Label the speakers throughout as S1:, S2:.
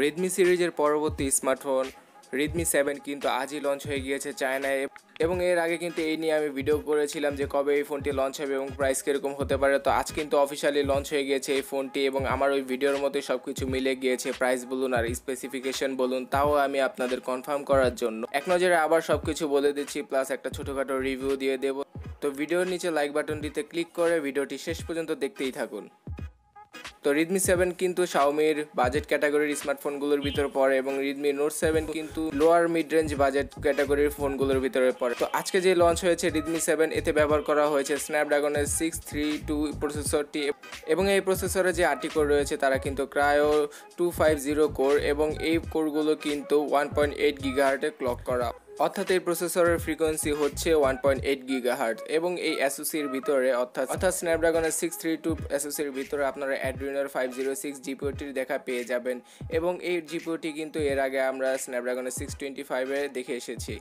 S1: Redmi সিরিজের পরবর্তী smartphone Redmi 7 কিন্তু আজই লঞ্চ হয়ে গিয়েছে চায়নায় এবং এর আগে কিন্তু এই নিয়ে আমি ভিডিও করেছিলাম যে কবে এই ফোনটি লঞ্চ হবে এবং প্রাইস কীরকম হতে পারে। তো আজ কিন্তু অফিসিয়ালি লঞ্চ হয়ে গিয়েছে এই ফোনটি এবং আমার ওই ভিডিওর মতোই সব কিছু মিলে গিয়েছে, প্রাইস বলুন আর স্পেসিফিকেশন বলুন, তাও আমি আপনাদের কনফার্ম করার জন্য এক নজরে আবার সব কিছু বলে দিচ্ছি, প্লাস একটা ছোটোখাটো রিভিউ দিয়ে দেব। তো ভিডিওর নিচে লাইক বাটনটিতে ক্লিক করে ভিডিওটি শেষ পর্যন্ত দেখতেই থাকুন। তো রেডমি 7 কিন্তু শাওমির বাজেট ক্যাটাগরির স্মার্টফোনগুলোর ভিতরে পড়ে এবং রেডমি নোট 7 কিন্তু লোয়ার মিড রেঞ্জ বাজেট ক্যাটাগরির ফোনগুলোর ভিতরে পড়ে। তো আজকে যে লঞ্চ হয়েছে রেডমি 7, এতে ব্যবহার করা হয়েছে স্ন্যাপড্রাগনের 632 প্রসেসরটি এবং এই প্রসেসরে যে 8টি কোর রয়েছে তারা কিন্তু ক্রায়ো 250 কোর এবং এই কোরগুলো কিন্তু 1.8 গিগাহার্টে ক্লক করা, অর্থাৎ এই প্রসেসরের ফ্রিকোয়েন্সি হচ্ছে 1.8 গিগাহার্টজ এবং এই এসওসির ভিতরে অর্থাৎ স্ন্যাপড্রাগনের 632 এসওসির ভিতরে আপনারা অ্যাড্রিনোর 506 জিপিওটির দেখা পেয়ে যাবেন এবং এই জিপিওটি কিন্তু এর আগে আমরা স্ন্যাপড্রাগনের 625-এ দেখে এসেছি।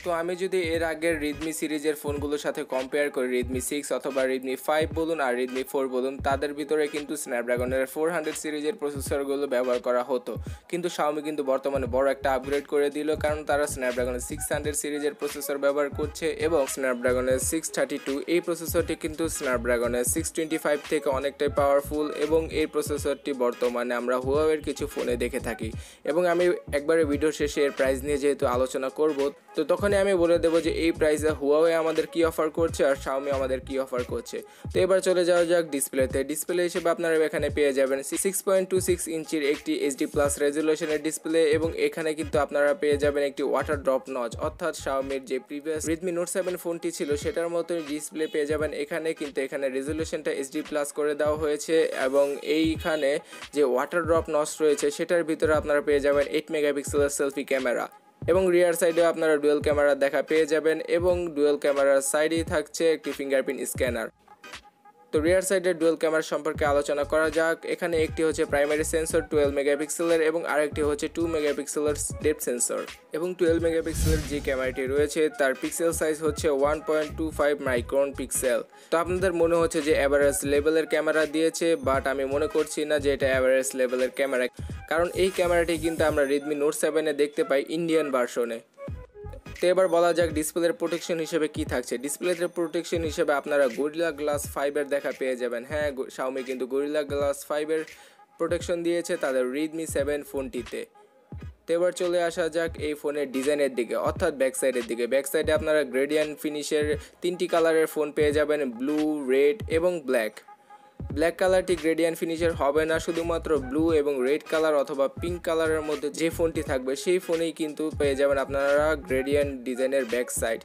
S1: তো আমি যদি এর আগের রেডমি সিরিজের ফোনগুলোর সাথে কম্পেয়ার করি, রেডমি 6 অথবা রেডমি 5 বলুন আর রেডমি 4 বলুন, তাদের ভিতরে কিন্তু স্ন্যাপড্রাগনের 400 সিরিজের প্রসেসরগুলো ব্যবহার করা হতো, কিন্তু শাওমি কিন্তু বর্তমানে বড় একটা আপগ্রেড করে দিল, কারণ তারা স্ন্যাপড্রাগনের 600 সিরিজের প্রসেসর ব্যবহার করছে এবং স্ন্যাপড্রাগনের 632 এই প্রসেসরটি কিন্তু স্ন্যাপড্রাগনের 625 থেকে অনেকটাই পাওয়ারফুল এবং এই প্রসেসরটি বর্তমানে আমরা হুয়াওয়ের কিছু ফোনে দেখে থাকি এবং আমি একবারে ভিডিও শেষে এর প্রাইস নিয়ে যেহেতু আলোচনা করব, তো তখনই আমি বলে দেবো যে এই প্রাইসে হুয়াওয়ে আমাদের কি অফার করছে আর শাওমি আমাদের কি অফার করছে। তো এবার চলে যাওয়া যাক ডিসপ্লেতে। ডিসপ্লে হিসেবে আপনারা এখানে পেয়ে যাবেন 6.26 ইঞ্চির একটি এইচডি প্লাস রেজুলেশনের ডিসপ্লে এবং এখানে কিন্তু আপনারা পেয়ে যাবেন একটি ওয়াটার ড্রপ নচ, অর্থাৎ শাওমির যে প্রিভিয়াস রেডমি নোট 7 ফোনটি ছিল সেটার মতোই ডিসপ্লে পেয়ে যাবেন এখানে, কিন্তু এখানে রেজুলেশনটা এইচডি প্লাস করে দেওয়া হয়েছে এবং এইখানে যে ওয়াটার ড্রপ নচ রয়েছে সেটার ভিতরে আপনারা পেয়ে যাবেন 8 মেগাপিক্সেলের সেলফি ক্যামেরা এবং রিয়ার সাইডে আপনারা ডুয়েল ক্যামেরা দেখা পেয়ে যাবেন এবং ডুয়েল ক্যামেরার সাইডেই থাকছে একটি ফিঙ্গারপ্রিন্ট স্ক্যানার। তো রিয়ার সাইডের ডুয়েল ক্যামেরা সম্পর্কে আলোচনা করা যাক। এখানে একটি হচ্ছে প্রাইমারি সেন্সর 12 মেগাপিক্সেলের এবং আরেকটি হচ্ছে 2 মেগাপিক্সেলের ডেপথ সেন্সর এবং 12 মেগাপিক্সেলের যে ক্যামেরাটি রয়েছে তার পিক্সেল সাইজ হচ্ছে 1.25 মাইক্রন পিক্সেল। তো আপনাদের মনে হচ্ছে যে অ্যাভারেজ লেভেলের ক্যামেরা দিয়েছে, বাট আমি মনে করছি না যে এটা অ্যাভারেজ লেভেলের ক্যামেরা, কারণ এই ক্যামেরাটি কিন্তু আমরা রেডমি নোট 7-এ দেখতে পাই ইন্ডিয়ান ভার্সনে। তো এবার বলা যাক ডিসপ্লের প্রোটেকশন হিসেবে কি থাকছে। ডিসপ্লেতে প্রোটেকশন হিসেবে আপনারা গরিলা গ্লাস 5-এর দেখা পেয়ে যাবেন। হ্যাঁ, শাওমি কিন্তু গরিলা গ্লাস 5-এর প্রোটেকশন দিয়েছে তাদের রেডমি 7 ফোনটিতে। তো এবার চলে আসা যাক এই ফোনের ডিজাইনের দিকে, অর্থাৎ ব্যাক সাইডের দিকে। ব্যাক সাইডে আপনারা গ্রেডিয়েন্ট ফিনিশের 3টি কালারের ফোন পেয়ে যাবেন, ব্লু, রেড এবং ব্ল্যাক। ব্ল্যাক কালারটি গ্রেডিয়েন্ট ফিনিশের হবে না, শুধুমাত্র ব্লু এবং রেড কালার অথবা পিঙ্ক কালারের মধ্যে যে ফোনটি থাকবে সেই ফোনেই কিন্তু পেয়ে যাবেন আপনারা গ্রেডিয়েন্ট ডিজাইনের ব্যাক সাইড।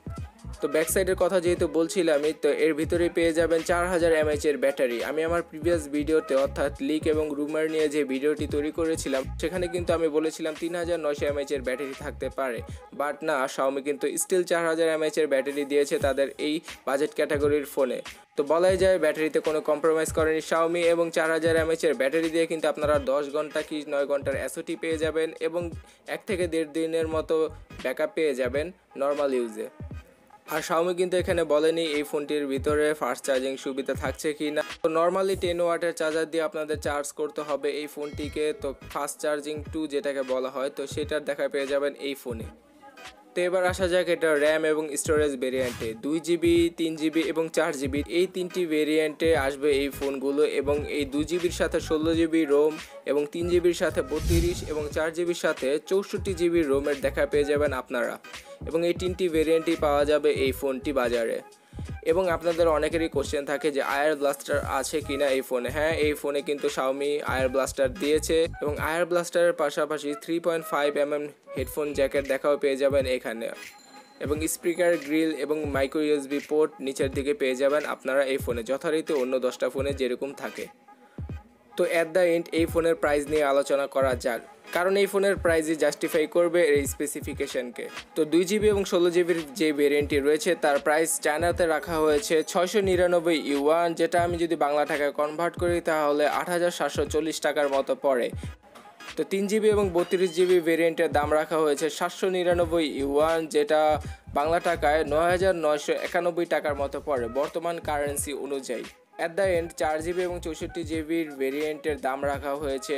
S1: তো ব্যাক সাইডের কথা যেহেতু বলছিলামই, তো এর ভিতরেই পেয়ে যাবেন 4000 mAh এর ব্যাটারি। আমি আমার প্রিভিয়াস ভিডিওতে অর্থাৎ লিক এবং রুমার নিয়ে যে ভিডিওটি তৈরি করেছিলাম সেখানে কিন্তু আমি বলেছিলাম 3900 mAh এর ব্যাটারি থাকতে পারে, বাট না, শাওমি কিন্তু স্টিল 4000 mAh এর ব্যাটারি দিয়েছে তাদের এই বাজেট ক্যাটাগরির ফোনে। তো বলাই যায় ব্যাটারিতে কোনো কম্প্রোমাইজ করেনি শাওমি এবং 4000 mAh এর ব্যাটারি দিয়ে কিন্তু আপনারা 10 ঘন্টা কি 9 ঘন্টার এসওটি পেয়ে যাবেন এবং 1 থেকে 1.5 দিনের মতো ব্যাকআপ পেয়ে যাবেন নর্মাল ইউজে। আর শাওমি কিন্তু এখানে বলেনি এই ফোনটির ভিতরে ফাস্ট চার্জিং সুবিধা থাকছে কি না। তো নর্মালি 10 ওয়াটের চার্জার দিয়ে আপনাদের চার্জ করতে হবে এই ফোনটিকে, তো ফাস্ট চার্জিং 2 যেটাকে বলা হয়, তো সেটার দেখা পেয়ে যাবেন এই ফোনে। তো এবার আসা যাক এটা র্যাম এবং স্টোরেজ ভেরিয়েন্টে। 2GB, 3GB এবং 4GB এই 3টি ভেরিয়েন্টে আসবে এই ফোনগুলো এবং এই 2GBর সাথে 16GB রোম এবং 3GBর সাথে 32 এবং 4GBর সাথে 64GB রোমের দেখা পেয়ে যাবেন আপনারা এবং এই 3টি ভেরিয়েন্টই পাওয়া যাবে এই ফোনটি বাজারে। এবং আপনাদের অনেকেরই কোশ্চেন থাকে যে আয়ার ব্লাস্টার আছে কিনা এই ফোনে। হ্যাঁ, এই ফোনে কিন্তু শাওমি আয়ার ব্লাস্টার দিয়েছে এবং আয়ার ব্লাস্টারের পাশাপাশি 3.5mm হেডফোন জ্যাকেট দেখাও পেয়ে যাবেন এখানে এবং স্পিকার গ্রিল এবং মাইক্রো ইউএসবি পোর্ট নিচের দিকে পেয়ে যাবেন আপনারা এই ফোনে, যথারীতি অন্য 10টা ফোনে যেরকম থাকে। তো অ্যাট দ্য এন্ড এই ফোনের প্রাইস নিয়ে আলোচনা করা যাক, কারণ এই ফোনের প্রাইসই জাস্টিফাই করবে এই স্পেসিফিকেশনকে। তো 2GB এবং 16GBর যে ভেরিয়েন্টটি রয়েছে তার প্রাইস চায়নাতে রাখা হয়েছে 699 ইউয়ান, যেটা আমি যদি বাংলা টাকায় কনভার্ট করি তাহলে 8740 টাকার মতো পড়ে। তো 3GB এবং 32GB ভেরিয়েন্টের দাম রাখা হয়েছে 799 ইউয়ান, যেটা বাংলা টাকায় 9991 টাকার মতো পড়ে বর্তমান কারেন্সি অনুযায়ী। অ্যাট দ্য এন্ড 4GB এবং 64GBর ভেরিয়েন্টের দাম রাখা হয়েছে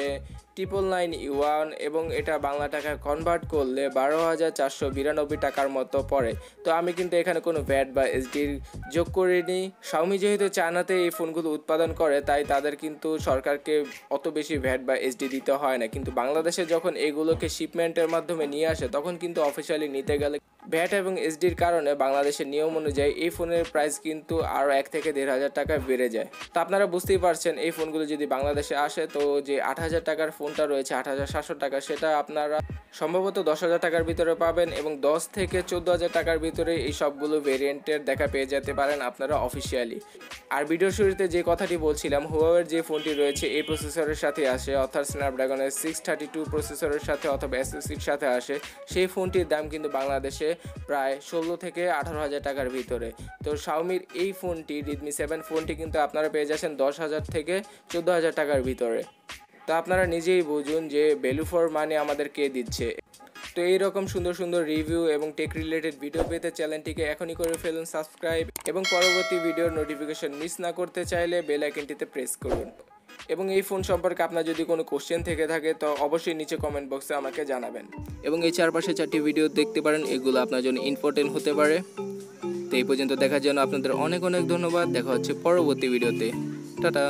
S1: 999 এবং এটা বাংলা টাকায় কনভার্ট করলে 12,492 টাকার মতো পড়ে। তো আমি কিন্তু এখানে কোনো ভ্যাট বা এসডির যোগ করিনি। শাওমি যেহেতু চায়নাতে এই ফোনগুলো উৎপাদন করে তাই তাদের কিন্তু সরকারকে অত বেশি ভ্যাট বা এসডি দিতে হয় না, কিন্তু বাংলাদেশে যখন এগুলোকে শিপমেন্টের মাধ্যমে নিয়ে আসে তখন কিন্তু অফিসিয়ালি নিতে গেলে ভ্যাট এবং এসডির কারণে বাংলাদেশের নিয়ম অনুযায়ী এই ফোনের প্রাইস কিন্তু আরও 1 থেকে 1,500 টাকা বেড়ে যায়। তো আপনারা বুঝতেই পারছেন এই ফোনগুলো যদি বাংলাদেশে আসে তো যে 8,000 টাকার ফোনটা রয়েছে 8,700 টাকা, সেটা আপনারা সম্ভবত 10,000 টাকার ভিতরে পাবেন এবং 10 থেকে 14,000 টাকার ভিতরে এই সবগুলো ভেরিয়েন্টের দেখা পেয়ে যেতে পারেন আপনারা অফিসিয়ালি। আর ভিডিও শুরুতে যে কথাটি বলছিলাম, হুয়াওয়ের যে ফোনটি রয়েছে এই প্রসেসরের সাথে আসে, অর্থাৎ স্ন্যাপড্রাগনের 632 প্রসেসরের সাথে অথবা এসওসির সাথে আসে, সেই ফোনটির দাম কিন্তু বাংলাদেশে প্রায় 16 থেকে 18,000 টাকার ভিতরে। তো শাওমির এই ফোনটি রেডমি 7 ফোনটি কিন্তু আপনারা পেয়ে যাচ্ছেন 10,000 থেকে 14,000 টাকার ভিতরে। তো আপনারা নিজেই বুঝুন যে ভ্যালু ফর মানি আমাদের কে দিচ্ছে। তো এইরকম সুন্দর সুন্দর রিভিউ এবং টেক রিলেটেড ভিডিও পেতে চ্যানেলটিকে এখনই করে ফেলুন সাবস্ক্রাইব, এবং পরবর্তী ভিডিওর নোটিফিকেশন মিস না করতে চাইলে বেল আইকনটিতে প্রেস করুন। এবং এই ফোন সম্পর্কে আপনার যদি কোনো কোশ্চেন থেকে থাকে তো অবশ্যই নিচে কমেন্ট বক্সে আমাকে জানাবেন। এবং এই চারপাশে 4টি ভিডিও দেখতে পারেন, এগুলো আপনার জন্য ইম্পর্টেন্ট হতে পারে। তো এই পর্যন্ত দেখার জন্য আপনাদের অনেক অনেক ধন্যবাদ। দেখা হচ্ছে পরবর্তী ভিডিওতে। টাটা।